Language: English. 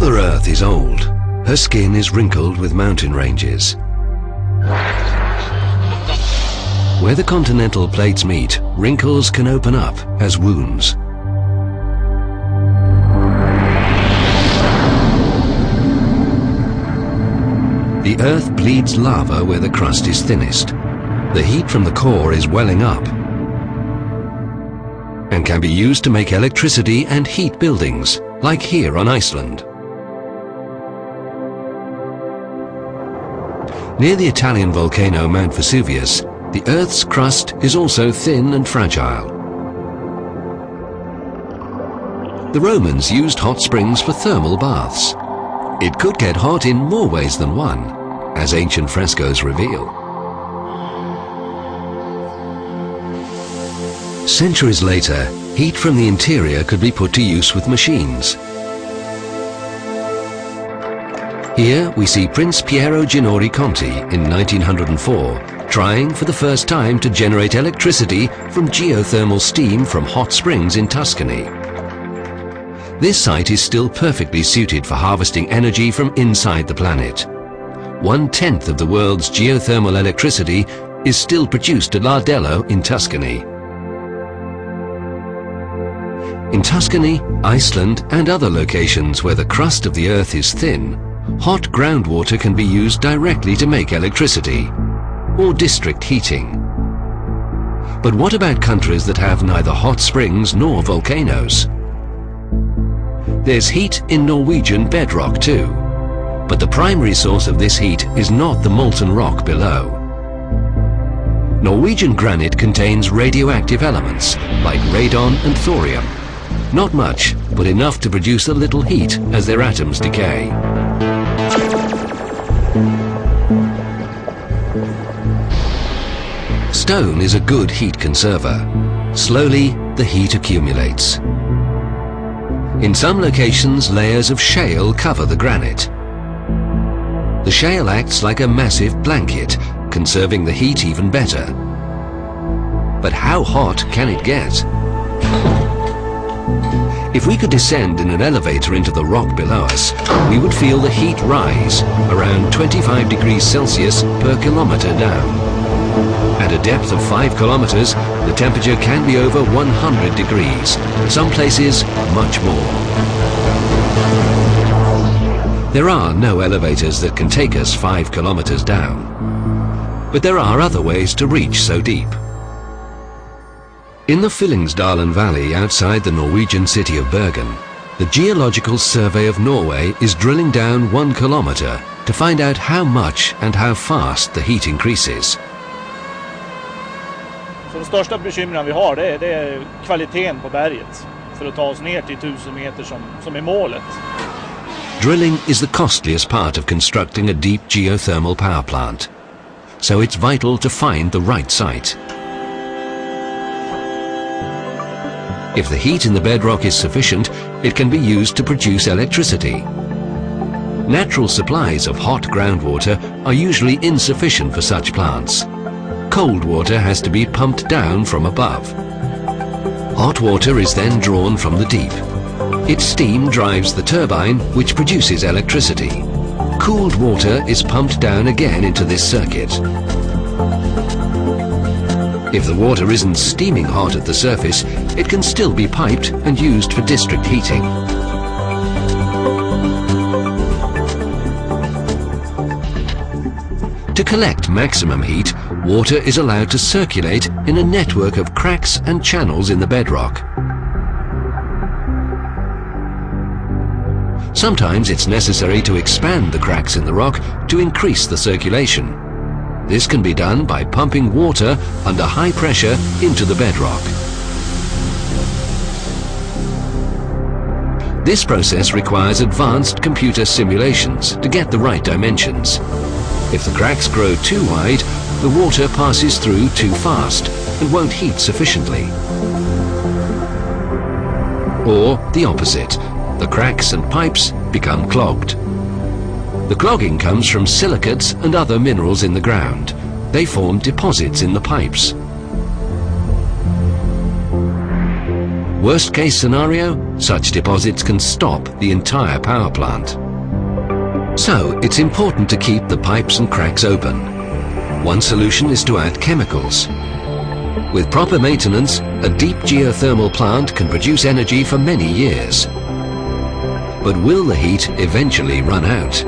Mother Earth is old. Her skin is wrinkled with mountain ranges. Where the continental plates meet, wrinkles can open up as wounds. The Earth bleeds lava where the crust is thinnest. The heat from the core is welling up and can be used to make electricity and heat buildings, like here on Iceland. Near the Italian volcano Mount Vesuvius, the Earth's crust is also thin and fragile. The Romans used hot springs for thermal baths. It could get hot in more ways than one, as ancient frescoes reveal. Centuries later, heat from the interior could be put to use with machines. Here we see Prince Piero Ginori Conti in 1904 trying for the first time to generate electricity from geothermal steam from hot springs in Tuscany. This site is still perfectly suited for harvesting energy from inside the planet. 1/10 of the world's geothermal electricity is still produced at Lardello in Tuscany. In Tuscany, Iceland and other locations where the crust of the Earth is thin, hot groundwater can be used directly to make electricity, or district heating. But what about countries that have neither hot springs nor volcanoes? There's heat in Norwegian bedrock too, but the primary source of this heat is not the molten rock below. Norwegian granite contains radioactive elements like radon and thorium. Not much, but enough to produce a little heat as their atoms decay. Stone is a good heat conserver. Slowly, the heat accumulates. In some locations, layers of shale cover the granite. The shale acts like a massive blanket, conserving the heat even better. But how hot can it get? If we could descend in an elevator into the rock below us, we would feel the heat rise around 25 degrees Celsius per kilometer down. At a depth of 5 kilometers, the temperature can be over 100 degrees, some places much more. There are no elevators that can take us 5 kilometers down, but there are other ways to reach so deep. In the Fyllingsdalen Valley outside the Norwegian city of Bergen, the Geological Survey of Norway is drilling down 1 kilometer to find out how much and how fast the heat increases. Så de största bekymren vi har det är kvaliteten på berget för att ta oss ner till 1000 meter som är målet. Drilling is the costliest part of constructing a deep geothermal power plant, so it's vital to find the right site. If the heat in the bedrock is sufficient, it can be used to produce electricity. Natural supplies of hot groundwater are usually insufficient for such plants. Cold water has to be pumped down from above. Hot water is then drawn from the deep. Its steam drives the turbine, which produces electricity. Cooled water is pumped down again into this circuit. If the water isn't steaming hot at the surface, it can still be piped and used for district heating. To collect maximum heat, water is allowed to circulate in a network of cracks and channels in the bedrock. Sometimes it's necessary to expand the cracks in the rock to increase the circulation. This can be done by pumping water under high pressure into the bedrock. This process requires advanced computer simulations to get the right dimensions. If the cracks grow too wide, the water passes through too fast and won't heat sufficiently. Or the opposite, the cracks and pipes become clogged. The clogging comes from silicates and other minerals in the ground. They form deposits in the pipes. Worst case scenario, such deposits can stop the entire power plant. So it's important to keep the pipes and cracks open. One solution is to add chemicals. With proper maintenance, a deep geothermal plant can produce energy for many years. But will the heat eventually run out?